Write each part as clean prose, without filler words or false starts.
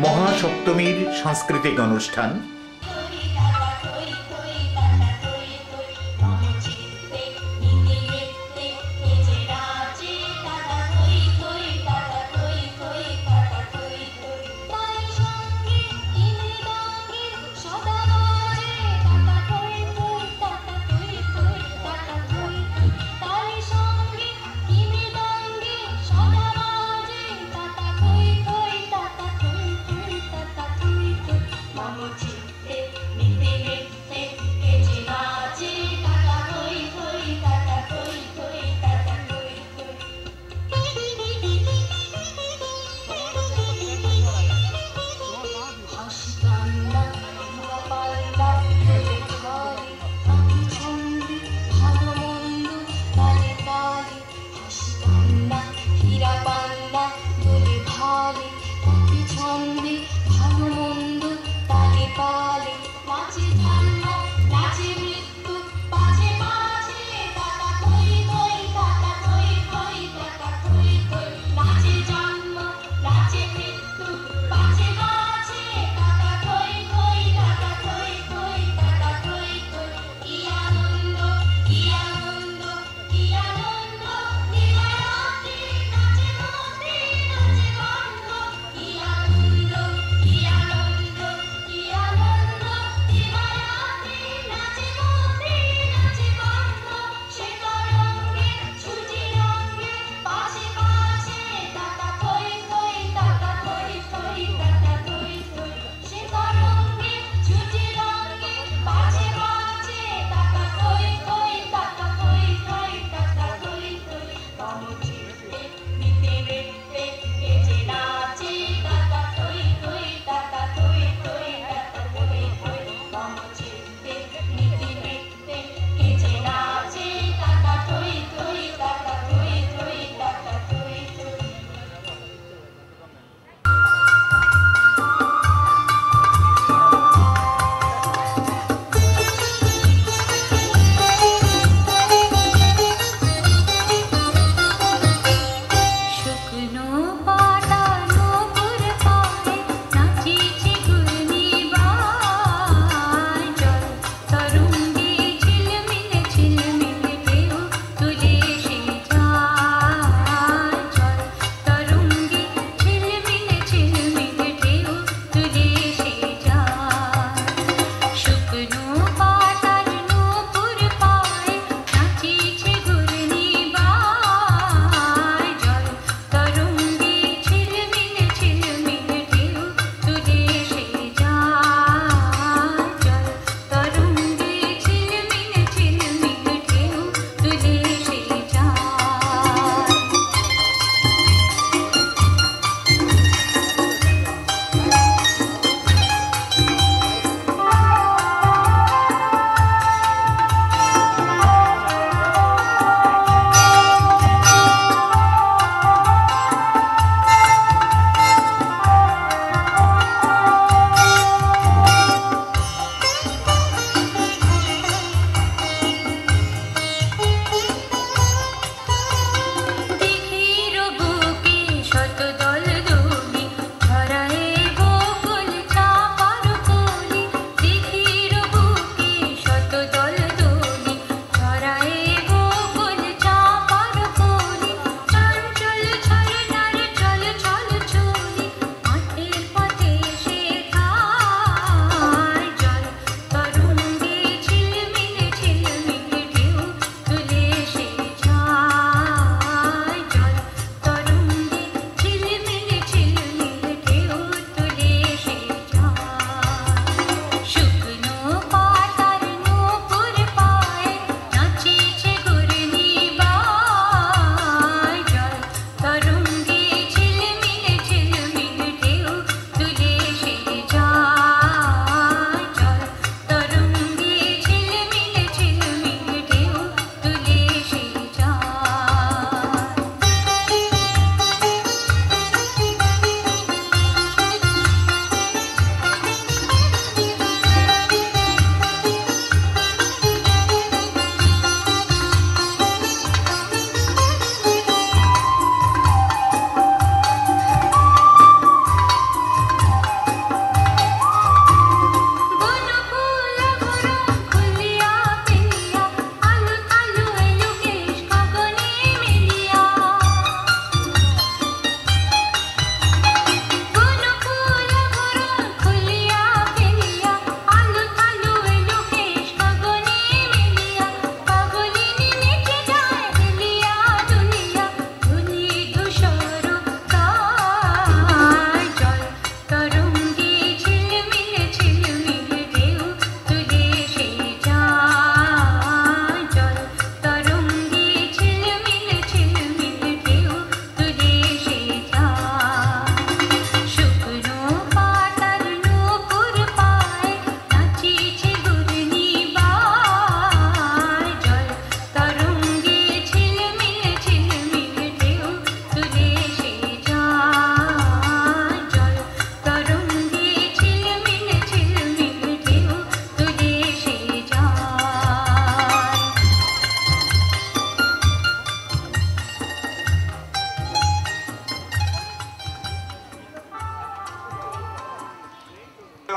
মহাসপ্তমীর সাংস্কৃতিক অনুষ্ঠান।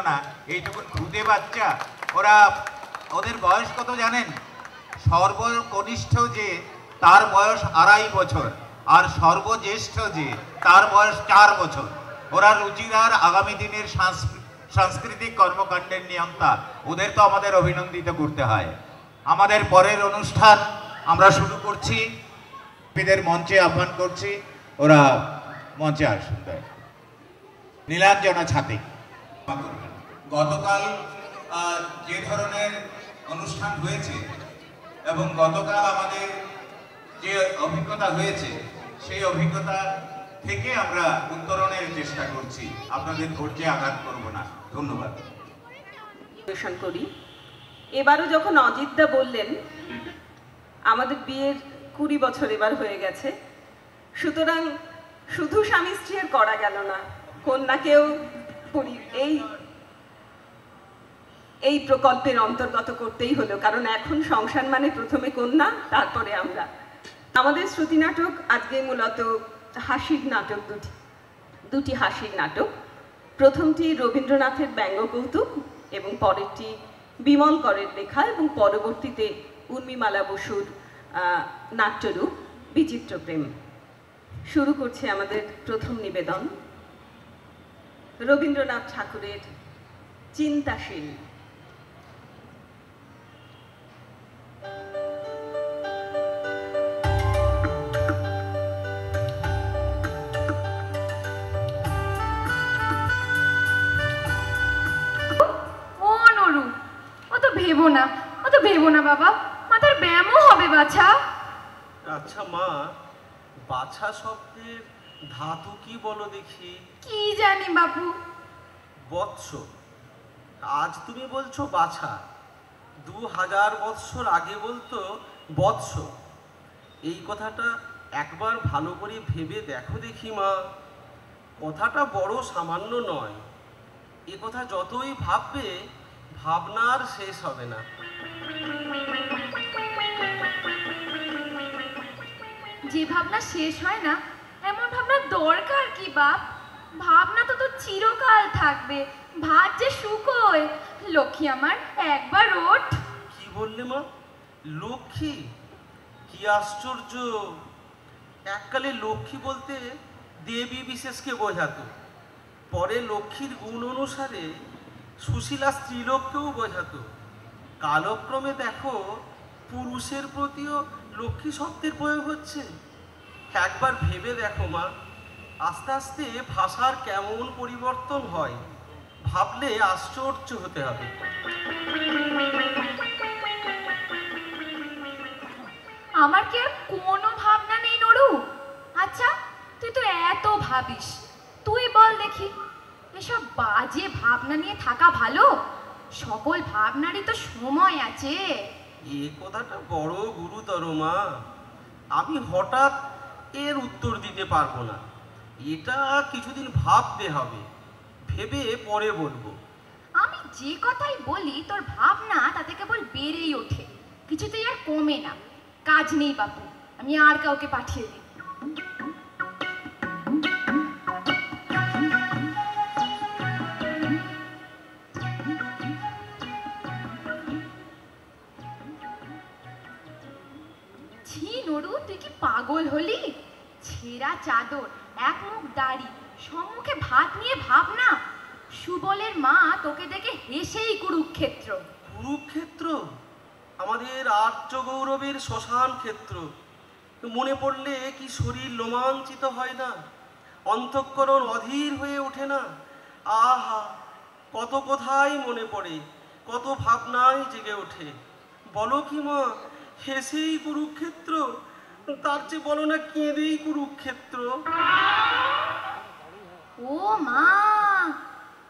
না, এইটুকুন খুদে বাচ্চা, ওদের বয়স কত জানেন? সর্বকনিষ্ঠ যে তার বয়স 2.5 বছর, আর সর্বজ্যেষ্ঠ যে তার বয়স 4 বছর। ওরা রুচিরার আগামী দিনের সাংস্কৃতিক কর্মকাণ্ডের নিয়ন্তা। ওদের তো আমাদের অভিনন্দিত করতে হয়। আমাদের পরের অনুষ্ঠান আমরা শুরু করছি, এদের মঞ্চে আহ্বান করছি, ওরা মঞ্চে আসুন। নীলাঞ্জনা ছাতি। গতকাল যে ধরনের অনুষ্ঠান হয়েছে এবং গতকাল আমাদের যে অভিজ্ঞতা হয়েছে, সেই অভিজ্ঞতা থেকে আমরা উত্তরণের চেষ্টা করছি। আপনাদের ধৈর্যে আঘাত করব না। ধন্যবাদ। করি এবারও যখন অজিতদা বললেন আমাদের বিয়ের 20 বছর এবার হয়ে গেছে, সুতরাং শুধু স্বামী স্ত্রী আর করা গেল না, কন্যাকেও এই প্রকল্পের অন্তর্গত করতেই হলো, কারণ এখন সংসার মানে প্রথমে কন্যা, তারপরে আমরা। আমাদের শ্রুতি নাটক আজকে মূলত হাসির নাটক, দুটি হাসির নাটক। প্রথমটি রবীন্দ্রনাথের ব্যঙ্গ কৌতুক এবং পরেরটি বিমল করের লেখা এবং পরবর্তীতে উর্মিমালা বসুর নাট্যরূপ বিচিত্র প্রেম। শুরু করছে আমাদের প্রথম নিবেদন, রবীন্দ্রনাথ ঠাকুরের চিন্তাশীল। ভেবো না বাবা, মাথার ব্যায়ামও হবে বাছা। আচ্ছা মা, বাছা শব্দের ধাতু কি বলো দেখি? কি জানি বাপু। বৎস। আজ তুমি বলছো বাছা, 2000 বৎসর আগে বলতো বৎস। এই কথাটা একবার ভালো করে ভেবে দেখো দেখি মা। কথাটা বড় সামান্য নয়। এ কথা যতই ভাববে ভাবনার শেষ হবে না। যে ভাবনা শেষ হয় না এমন ভাবনার দরকার কি বাপ? ভাবনা তো তোর চিরকাল থাকবে, ভাত যে শুকোয়। লক্ষ্মী আমার, একবার ওঠ। কি বললে মা? লক্ষ্মী? কি আশ্চর্য! এককালে লক্ষ্মী বলতে দেবী বিশেষকে বোঝাতো, পরে লক্ষ্মীর গুণ অনুসারে সুশীলা স্ত্রীলোককেও বোঝাতো। কালক্রমে দেখো পুরুষের প্রতিও লক্ষ্মী শব্দের প্রয়োগ হচ্ছে। একবার ভেবে দেখো মা, আস্তে আস্তে ভাষার কেমন পরিবর্তন হয়, ভাবলে আশ্চর্য হতে হবে। আমার কি আর কোনো ভাবনা নেই নরু? আচ্ছা তুই তো এত ভাবিস, তুই বল দেখি, এসব বাজে ভাবনা নিয়ে থাকা ভালো? সকল ভাবনারই তো সময় আছে। এ কথাটা বড় গুরুতর মা। আমি হঠাৎ এর উত্তর দিতে পারবো না। এটা কিছুদিন ভাবতে হবে, ভেবে পরে বলবো। আমি যে কথাই বলি তোর ভাবনা তাতে কেবল বেড়েই ওঠে, কিছুতেই আর কমে না। কাজ নেই বাপু, আমি আর কাউকে পাঠিয়ে দিই। ছি নরু, তুই কি পাগল হলি? ছেঁড়া চাদর, এক মুখ দাড়ি, সম্মুখে ভাত নিয়ে ভাবনা। সুবলের মা তোকে দেখে হেসেই কুরুক্ষেত্র। কুরুক্ষেত্র? আমাদের আর্য গৌরবের শ্মশান ক্ষেত্র। মনে পড়লে কি শরীর রোমাঞ্চিত হয় না? অন্তঃকরণ অধীর হয়ে ওঠে না? আহা, কত কথাই মনে পড়ে, কত ভাবনাই জেগে ওঠে। বলো কি মা, হেসেই কুরুক্ষেত্র? তার চেয়ে বলো না কেঁদেই কুরুক্ষেত্র। ও মা,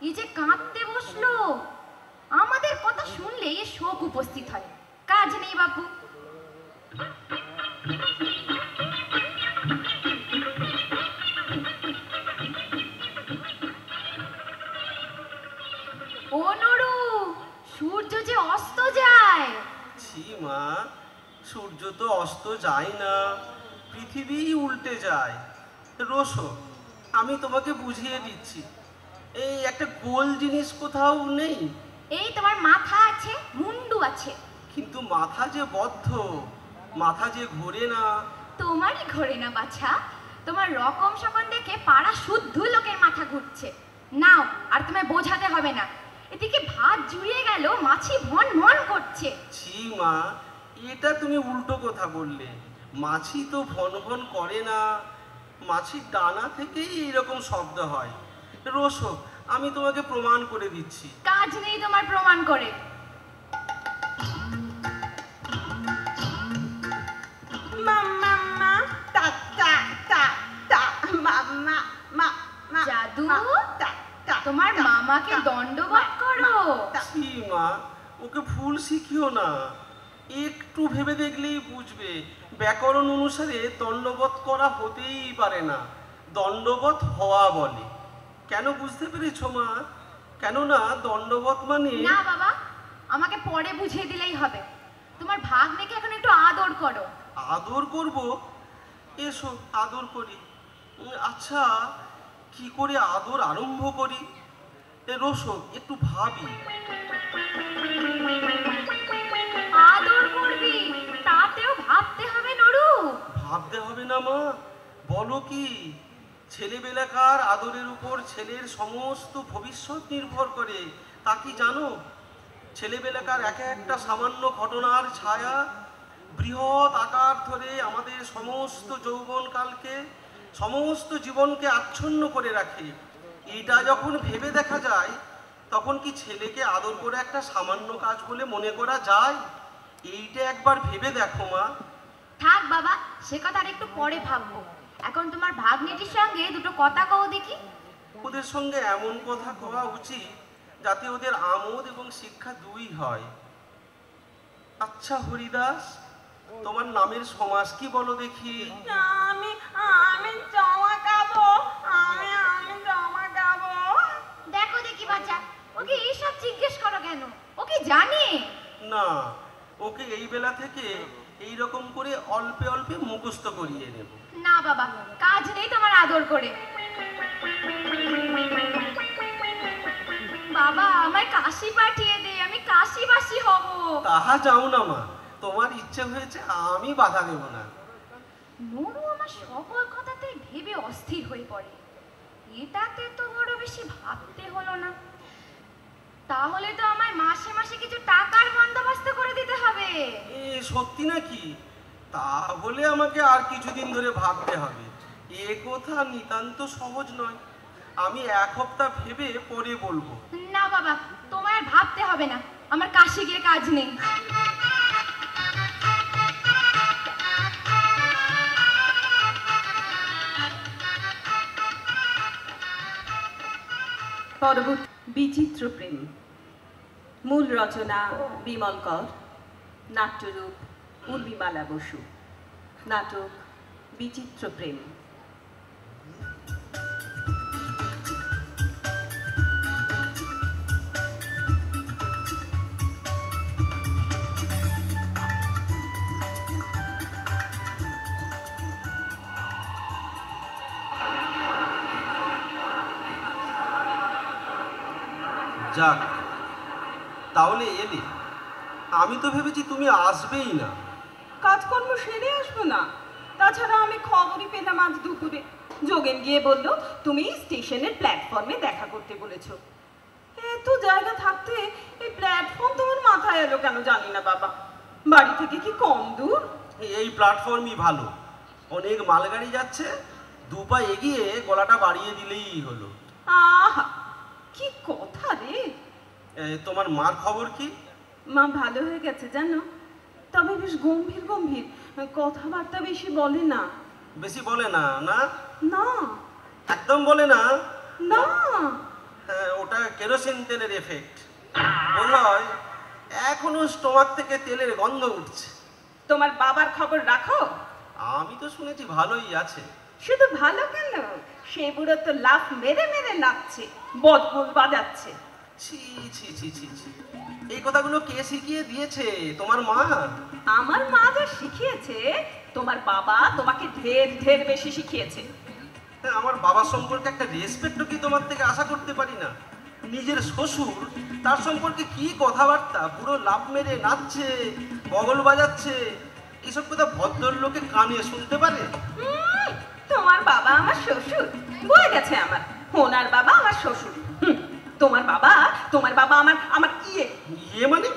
এই যে কাঁদতে বসলো! আমাদের কথা শুনলে এ শোক উপস্থিত হয়। কাজ নেই বাপু। ও নরু, সূর্য যে অস্ত যায়। ছি মা, সূর্য তো অস্ত যায় না, পৃথিবী উল্টে যায়। রোসো, আমি তোমাকে বুঝিয়ে দিচ্ছি। এই একটা গোল জিনিস কোথাও নেই? এই তোমার মাথা আছে, মুন্ডু আছে। কিন্তু মাথা যে বদ্ধ, মাথা যে ঘোরে না। তোমারই ঘোরে না বাছা, তোমার রকম সকম দেখে পাড়া শুদ্ধ লোকের মাথা ঘুরছে। নাও, আর তোমায় বোঝাতে হবে না। এদিকে ভাত জুড়িয়ে গেল, মাছি ভন ভন করছে। ছি মা, এটা তুমি উল্টো কথা বললে। মাছি তো ভন ভন করে না, মাছির ডানা থেকেই এইরকম শব্দ হয়। রোসো, আমি তোমাকে প্রমাণ করে দিচ্ছি। কাজ নেই তোমার প্রমাণ করে। জাদু, তোমার মামাকে দণ্ডবত করো। ছি মা, ওকে ভুল শিখিও না। একটু ভেবে দেখলেই বুঝবে, ব্যাকরণ অনুসারে দণ্ডবত করা হতেই পারে না, দণ্ডবত হওয়া বলে। কেন বুঝতে পেরেছ মা? কেননা দণ্ডবত মানে। না বাবা, আমাকে পরে বুঝিয়ে দিলেই হবে। তোমার ভাগ্নেকে এখন একটু আদর করো। আদর করব? এসো আদর করি। আচ্ছা, কি করে আদর আরম্ভ করি? রোসো, একটু ভাবি। আদর করবি, তাতেও ভাবতে হবে নড়ু। ভাবতে হবে না মা, বলো কি? ছেলেবেলাকার আদরের উপর ছেলের সমস্ত ভবিষ্যৎ নির্ভর করে, তা কি জানো? ছেলেবেলাকার এক একটা সামান্য ঘটনার ছায়া বৃহৎ আকার ধরে আমাদের সমস্ত যৌবনকালকে, সমস্ত জীবনকে আচ্ছন্ন করে রাখে। এইটা যখন ভেবে দেখা যায়, তখন কি ছেলেকে আদর করে একটা সামান্য কাজ বলে মনে করা যায়? এইটা একবার ভেবে দেখো মা। থাক বাবা, সে কথা আর একটু পরে ভাববো। এখন তোমার ভাগ্নেটির সঙ্গে দুটো কথা কও দেখি। ওদের সঙ্গে এমন কথা কওয়া উচিত যাতে ওদের আমোদ এবং শিক্ষা দুই হয়। আচ্ছা হরিদাস, তোমার নামের সমাস কি বলো দেখি? আমি আমি জমা খাবো, আমি জমা খাবো। দেখো দেখি বাচ্চা, ওকে এইসব জিজ্ঞেস করো কেন? ও কি জানে? না, ওকে এই বেলা থেকে এই রকম করে অল্পে অল্পে মুখস্থ করিয়ে নেব। না বাবা, কাজ নেই তোমার আদর করে। বাবা, আমায় কাশি পাঠিয়ে দে, আমি কাশিবাসী হব। তাহা যাও না মা, তোমার ইচ্ছে হয়েছে, আমি বাধা দেব না। নড়ু আমার সকল কথাতে ভেবে অস্থির হয়ে পড়ে। এটাতে তো বড় বেশি ভাবতে হলো না। তাহলে তো আমায় মাসে মাসে কিছু টাকার বন্দোবস্ত করে দিতে হবে। এ সত্যি নাকি? তাহলে আমাকে আর কিছুদিন ধরে ভাবতে হবে। এ কথা নিতান্ত সহজ নয়। আমি এক সপ্তাহ ভেবে পরে বলবো। না বাবা, তোমায় আর ভাবতে হবে না, আমার কাশি গিয়ে কাজ নেই। পরবর্তী বিচিত্র প্রেম। মূল রচনা বিমল কর, নাট্যরূপ উর্মিমালা বসু, নাটক বিচিত্র প্রেম। যাক, তাহলে এলে। আমি তো ভেবেছি তুমি আসবেই না। কাজকর্ম সেরে আসবো না? তাছাড়া আমি খবরই পেলাম আজ দুপুরে যোগেন গিয়ে বলল তুমি স্টেশনের প্ল্যাটফর্মে দেখা করতে বলেছো। এত জায়গা থাকতে এই প্ল্যাটফর্ম তোমার মাথায় এলো কেন জানি না বাবা। বাড়ি থেকে কি কম দূর? এই প্ল্যাটফর্মই ভালো, অনেক মালগাড়ি যাচ্ছে, দু পা এগিয়ে গলাটা বাড়িয়ে দিলেই হলো। আহা, কি কথা রে। তোমার মার খবর কি? মা ভালো হয়ে গেছে জানো, তবে বেশ গম্ভীর গম্ভীর, কথাবার্তা বেশি বলে না। বেশি বলে না? না না একদম বলে না? না। হ্যাঁ, ওটা কেরোসিন তেলের এফেক্ট মনে হয়। এখনো স্টোমাক থেকে তেলের গন্ধ উঠছে। তোমার বাবার খবর রাখো? আমি তো শুনেছি ভালোই আছে। শুধু ভালো কেন, সে বুড়ো তো লাফ মেরে মেরে নাচছে, বদবুল বাজাচ্ছে। ছি ছি ছি ছি ছি, এই কথাগুলো কে শিখিয়ে দিয়েছে? তোমার মা? আমার মা যা শিখিয়েছে, তোমার বাবা তোমাকে ঢের ঢের বেশি শিখিয়েছে। আমার বাবার সম্পর্কে একটা রেসপেক্টও কি তোমার থেকে আশা করতে পারি না? নিজের শ্বশুর, তার সম্পর্কে কি কথাবার্তা, পুরো লাভ মেরে নাচছে, বগল বাজাচ্ছে, এইসব কথা ভদ্রলোকে কানে শুনতে পারে? তোমার বাবা আমার শ্বশুর বলে গেছে আমার, ওনার বাবা আমার শ্বশুর। তোমার বাবা আমার ইয়ে মানে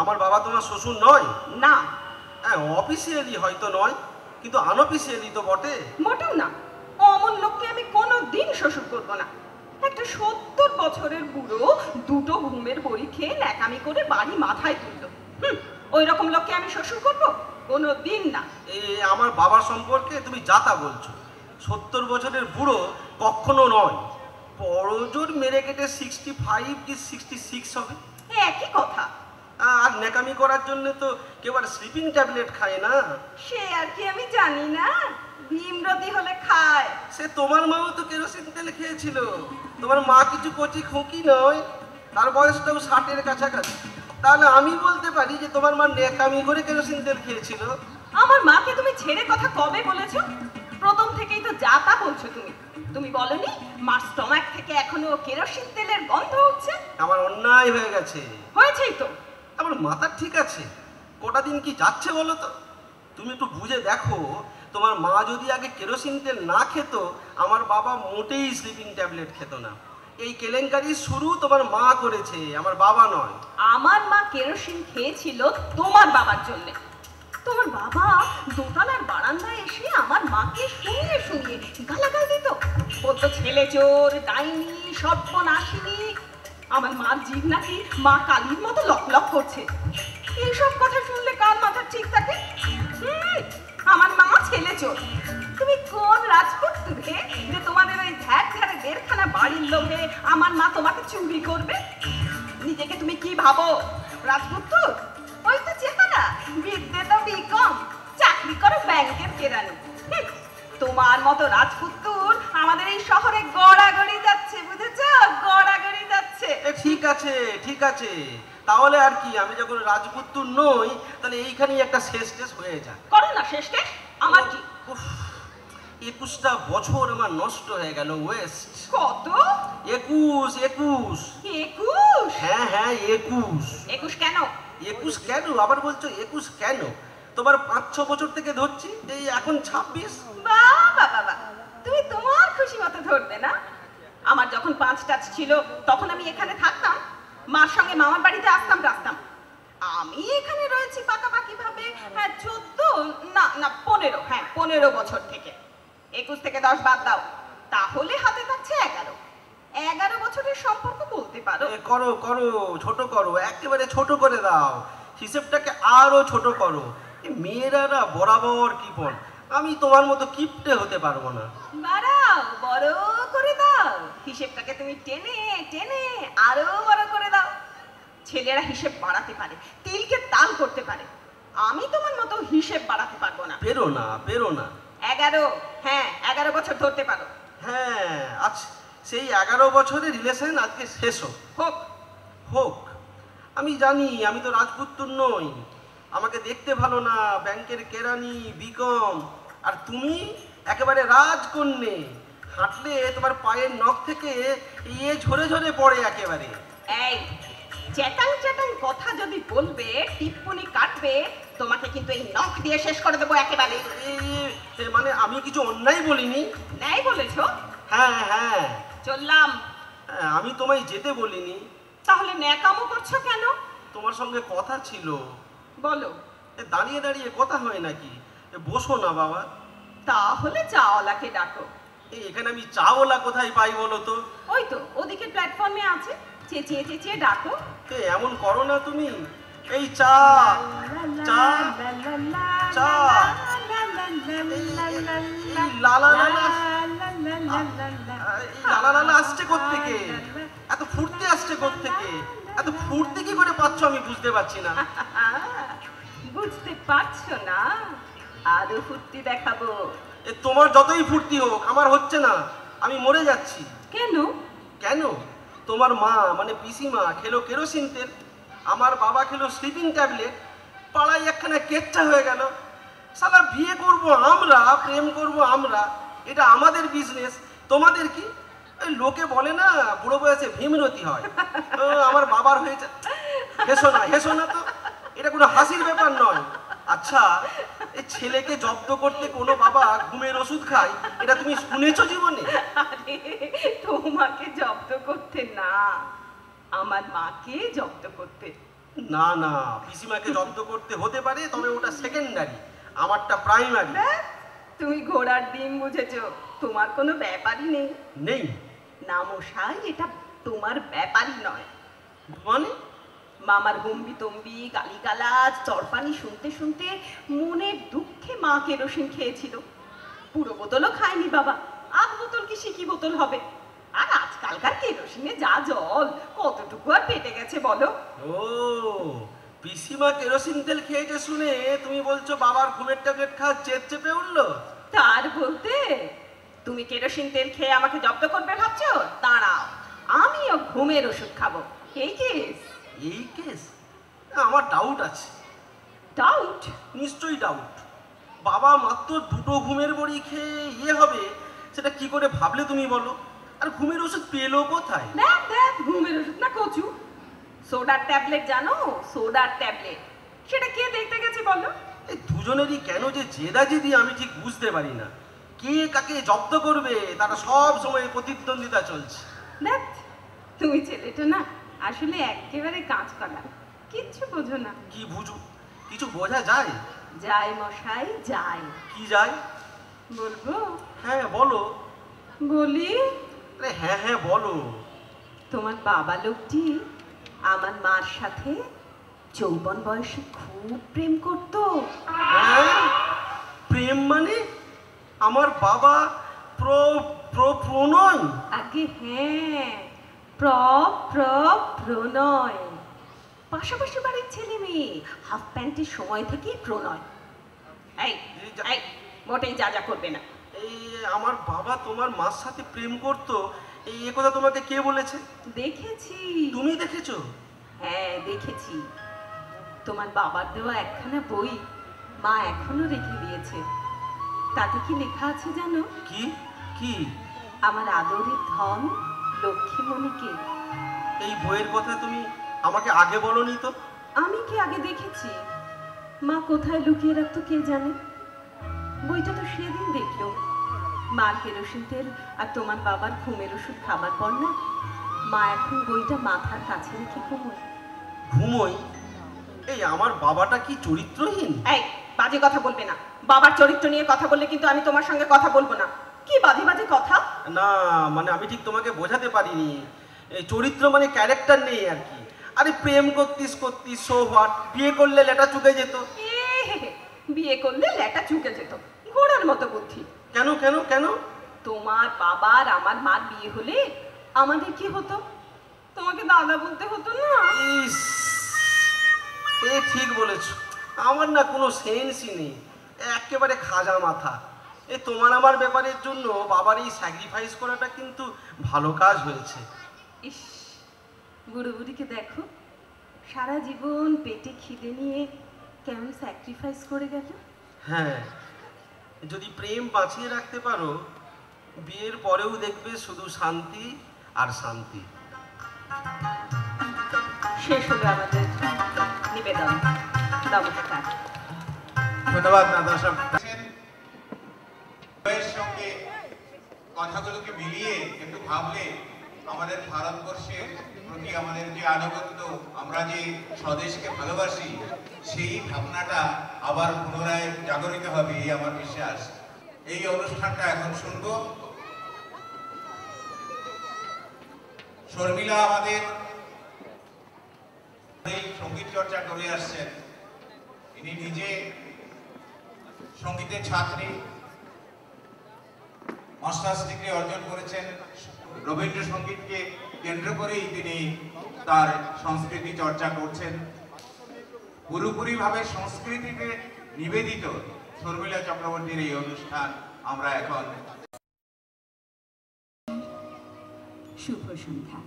আমার বাবা তোমার শ্বশুর নয়? না। হ্যাঁ, অফিসিয়ালি হয়তো নয়, কিন্তু আনঅফিসিয়ালি তো বটে। মোটেও না, অমন লোককে আমি কোনোদিন শ্বশুর করবো না। একটা 70 বছরের বুড়ো দুটো ঘুমের বড়ি খেয়ে ন্যাকামি করে বাড়ি মাথায় তুললো, ওই রকম লোককে আমি শ্বশুর করবো? কোনোদিন না। আমার বাবার সম্পর্কে তুমি যাতা বলছো। 70 বছরের বুড়ো কখনো নয়, বড়জোর মেরে কেটে 65 কি 66 হবে। একই কথা। আর ন্যাকামি করার জন্য তো কেউ আর স্লিপিং ট্যাবলেট খায় না। সে আর কি আমি জানি না, ভীমরতি হলে খায়। সে তোমার মাও তো কেরোসিন তেল খেয়েছিল। তোমার মা কিছু কচি খুঁকি নয়, তার বয়সটাও 60-এর কাছাকাছি। তাহলে আমি বলতে পারি যে তোমার মা ন্যাকামি করে কেরোসিন তেল খেয়েছিল। আমার মাকে তুমি ছেড়ে কথা কবে বলেছো? প্রথম থেকেই তো যা তা বলছো তুমি। তুমি বলনি মার স্টমাক থেকে এখনো কেরোসিন তেলের গন্ধ উঠছে? আমার অন্যায় হয়ে গেছে। হয়েছেই তো। আমার মাথা ঠিক আছে, কটা দিন কি যাচ্ছে বলো তো? তুমি একটু বুঝে দেখো, তোমার মা যদি আগে কেরোসিন তেল না খেত, আমার বাবা মোটেই স্লিপিং ট্যাবলেট খেত না। এই কেলেঙ্কারি শুরু তোমার মা করেছে, আমার বাবা নয়। আমার মা কেরোসিন খেয়েছিল তোমার বাবার জন্য। তোমার বাবা দোতলার বারান্দায় এসে আমার মাকে শুনিয়ে শুনিয়ে গালাগাল দিত, বলতো ছেলে চোর, ডাইনি, সর্বনাশিনী। আমার মার জিভ নাকি মা কালীর মতো লক করছে। এইসব কথা শুনলে কার মাথা ঠিক থাকে? আমার মা ছেলে চোর। তুমি কোন রাজপুত্র হে যে তোমাদের ওই ধ্যাক ধারে 1.5খানা বাড়ির লোভে আমার মা তোমাকে চুরি করবে? নিজেকে তুমি কি ভাবো, রাজপুত্র? ওই তো চেহারা, বিদ্যে তো বিকম, চাকরি করো ব্যাংকের কেরানি। তোমার মতো রাজপুত্তুর আমাদের এই শহরে গড়াগড়ি যাচ্ছে, বুঝেছো? গড়াগড়ি যাচ্ছে। ঠিক আছে, ঠিক আছে, তাহলে আর কি, আমি যখন রাজপুত্র নই, তাহলে এইখানেই একটা শেষ টেস হয়ে যায়। করো না শেষ টেস, আমার কি? 21টা বছর আমার নষ্ট হয়ে গেল, ওয়েস্ট। কত? 21। 21? হ্যাঁ হ্যাঁ, 21। 21 কেন? 21 কেন আবার বলছো? 21 কেন? তোমার 5-6 বছর থেকে ধরছি, এই এখন 26। বাবা, তুমি তোমার খুশি মতো ধরবে না। আমার যখন 5টা ছিল তখন আমি এখানে থাকতাম, মার সঙ্গে মামার বাড়িতে আসতাম। আমি এখানে রয়েছি পাকাপাকি ভাবে 15 বছর থেকে। 21 থেকে 10 বাদ দাও, তাহলে হাতে থাকছে 11 বছরের সম্পর্ক বলতে পারো। করো ছোট করো, একেবারে ছোট করে দাও, হিসেবটাকে আরো ছোট করো। মেয়েরা বরাবর কিপন, আমি তোমার মতো কিপটে হতে পারবো না। বাড়াও, বড় করে দাও হিসেবটাকে, তুমি টেনে টেনে আরো বড় করে দাও। ছেলেরা হিসেব বাড়াতে পারে, তিলকে তাল করতে পারে, আমি তোমার মতো হিসেব বাড়াতে পারবো না। পেরো না। 11, হ্যাঁ 11 বছর ধরতে পারো। হ্যাঁ, আচ্ছা, সেই 11 বছরের রিলেশন আজকে শেষ হোক। আমি জানি আমি তো রাজপুত্র নই, আমাকে দেখতে ভালো না, ব্যাংকের কেরানি, বিকম, আর তুমি একেবারে রাজকন্যে। হাঁটলে তোমার পায়ের নখ থেকে ঝরে পড়ে একেবারে। এই চ্যাটাং কথা যদি বলবে, টিপ্পনি কাটবে, তোমাকে কিন্তু এই নখ দিয়ে শেষ করে দেবো একেবারে। মানে আমি কিছু অন্যায় বলিনি। নাই বলেছো? হ্যাঁ চললাম। আমি তোমায় যেতে বলিনি। তাহলে ন্যাকামো করছো কেন? তোমার সঙ্গে কথা ছিল। বলো। দাঁড়িয়ে দাঁড়িয়ে কথা হয় নাকি? বসো না বাবা। তাহলে চাওয়ালাকে ডাকো। এখানে আমি চাওয়ালা কোথায় পাই বলো তো? ওই তো ওদিকে প্ল্যাটফর্মে আছে, চেঁচিয়ে ডাকো। এমন করো না তুমি। এই চা লালা আসছে কোত্থেকে? এত ফুর্তি আসছে কোত্থেকে? এত ফুর্তি কি করে পাচ্ছ আমি বুঝতে পারছি না। বুঝতে পারছো না? আরো ফুর্তি দেখাবো। তোমার যতই ফুর্তি হোক, আমার হচ্ছে না, আমি মরে যাচ্ছি। কেন? তোমার মা মানে পিসিমা খেলো কেরোসিন তেল, আমার বাবা খেলো স্লিপিং ট্যাবলেট, পাড়ায় একখানা কেচ্চা হয়ে গেল। সালা বিয়ে করবো আমরা, প্রেম করবো আমরা, এটা আমাদের বিজনেস, তোমাদের কি? এই লোকে বলে না বুড়ো বয়সে ভীমরতি হয়, আমার বাবার হয়েছে। হেসো না তো, এটা কোনো হাসির ব্যাপার নয়। আচ্ছা, এই ছেলেকে জব্দ করতে কোনো বাবা ঘুমের ওষুধ খায়, এটা তুমি শুনেছো জীবনে? আরে তোমাকে জব্দ করতে না, আমার মাকে জব্দ করতে। না না, পিসিমাকে জব্দ করতে হতে পারে, তবে ওটা সেকেন্ডারি, আমারটা প্রাইমারি। তুমি ঘোড়ার ডিম বুঝেছো, তোমার কোনো ব্যাপারই নেই। নেই না মশাই, এটা তোমার ব্যাপারই নয়। মানে? মামার গম্বি তম্বি গালিগালাজ চরপানি শুনতে শুনতে মনের দুঃখে মা কেরোসিন খেয়েছিল। পুরো বোতলও খায়নি বাবা, আধ বোতল কি সিকি বোতল হবে। আর আজকালকার কেরোসিনে যা জল, কতটুকু আর পেটে গেছে বলো? ও, পিসিমা কেরোসিন তেল খেয়েছে শুনে তুমি বলছো বাবার ঘুমের ট্যাবলেট খাওয়া জেদ চেপে উঠলো? তার বলতে তুমি কেরোসিন তেল খেয়ে আমাকে জব্দ করবে ভাবছো? দাঁড়াও, আমিও ঘুমের ওষুধ খাবো। এই কেস? এই কেস? আমার ডাউট আছে। ডাউট? নিশ্চয়ই ডাউট। বাবা মাত্র দুটো ঘুমের বড়ি খেয়ে ইয়ে হবে, সেটা কি করে ভাবলে তুমি বলো? আর ঘুমের ওষুধ পেলো কোথায়? দেখ দেখ, ঘুমের ওষুধ না কচু, সোডার ট্যাবলেট। জানো, সোডার ট্যাবলেট। সেটা কে দেখতে গেছে বলো? এই দুজনেরই কেন যে জেদাজেদি আমি ঠিক বুঝতে পারি না। কে কাকে জব্দ করবে তারা সব সময় প্রতিদ্বন্দ্বিতা চলছে। দেখ, তুমি ছেলেটা না আসলে একেবারে কাঁচ কলা, কিচ্ছু বোঝো না। কি বুঝু? কিছু বোঝা যায়? যায় মশাই, যায়। কি যায়? বলবো? হ্যাঁ বলো। বলি? আরে হ্যাঁ হ্যাঁ বলো। তোমার বাবা লোকটি আমার মার সাথে যৌবন বয়সে খুব প্রেম করতো। হ্যাঁ? প্রেম মানে? আমার বাবা প্রণয়? আগে হ্যাঁ, প্রণয়। পাশাপাশি বাড়ির ছেলে মেয়ে, হাফ প্যান্টের সময় থেকেই প্রণয়। এই এই, মোটেই যা যা করবে না। এই আমার বাবা তোমার মার সাথে প্রেম করতো, এই কথা তোমাকে কে বলেছে? দেখেছি। তুমি দেখেছো? হ্যাঁ দেখেছি। তোমার বাবার দেওয়া একখানা বই মা এখনো রেখে দিয়েছে। তাতে কি লেখা আছে জানো? কি? কি? আমার আদরের ধন লক্ষ্মীমণিকে। এই বইয়ের কথা তুমি আমাকে আগে বলনি তো? আমি কি আগে দেখেছি? মা কোথায় লুকিয়ে রাখতো কে জানে। বইটা তো সেদিন দেখলো। মার কেরোসিন তেল আর তোমার বাবার ঘুমের ওষুধ খাবার পর না, মা এখন বইটা মাথার কাছে রেখে ঘুমোয়। ঘুমোই? এই আমার বাবাটা কি চরিত্রহীন? এই বাজে কথা বলবে না। বাবার চরিত্র নিয়ে কথা বললে কিন্তু আমি তোমার সঙ্গে কথা বলবো না। কি বাজে বাজে কথা? না মানে আমি ঠিক তোমাকে বোঝাতে পারিনি। এই চরিত্র মানে ক্যারেক্টার নেই আর কি। আরে প্রেম করতিস সো হোয়াট, বিয়ে করলে লেটা চুকে যেত। বিয়ে করলে লেটা চুকে যেত? ঘোড়ার মতো বুদ্ধি। কেন কেন কেন? তোমার বাবার আমার মার বিয়ে হলে আমাদের কি হতো? তোমাকে দাদা বলতে হতো না? ইস, এ ঠিক বলেছ। আমার না কোনো সেন্সই নেই, একেবারে খাজা মাথা। এই তোমার আমার ব্যাপারের জন্য বাবার এই স্যাক্রিফাইস করাটা কিন্তু ভালো কাজ হয়েছে। ইস, বুড়ো বুড়িকে দেখো, সারা জীবন পেটে খিদে নিয়ে কেমন স্যাক্রিফাইস করে গেল। হ্যাঁ, যদি প্রেম বাঁচিয়ে রাখতে পারো, বিয়ের পরেও দেখবে শুধু শান্তি আর শান্তি। শেষ হলো আমাদের নিবেদন। নমস্কার। ধন্যবাদ নাদাসা। বইয়ের সঙ্গে কথাগুলোকে মিলিয়ে একটু ভাবলে আমাদের ভারতবর্ষের প্রতি আমাদের যে আনুগত্য, আমরা যে স্বদেশকে ভালোবাসি, সেই ভাবনাটা আবার পুনরায় জাগরিত হবে, এই আমার বিশ্বাস। এই অনুষ্ঠানটা এখন শুনবো। শর্মিলা আমাদের সঙ্গীত চর্চা করে আসছেন। ইনি নিজে সঙ্গীতের ছাত্রী, মাস্টার্স ডিগ্রি অর্জন করেছেন। রবীন্দ্রসঙ্গীতকে কেন্দ্র করেই তিনি তার সংস্কৃতি চর্চা করছেন। পুরোপুরিভাবে সংস্কৃতিতে নিবেদিত শর্মিলা চক্রবর্তীর এই অনুষ্ঠান আমরা এখন। শুভ সন্ধ্যা।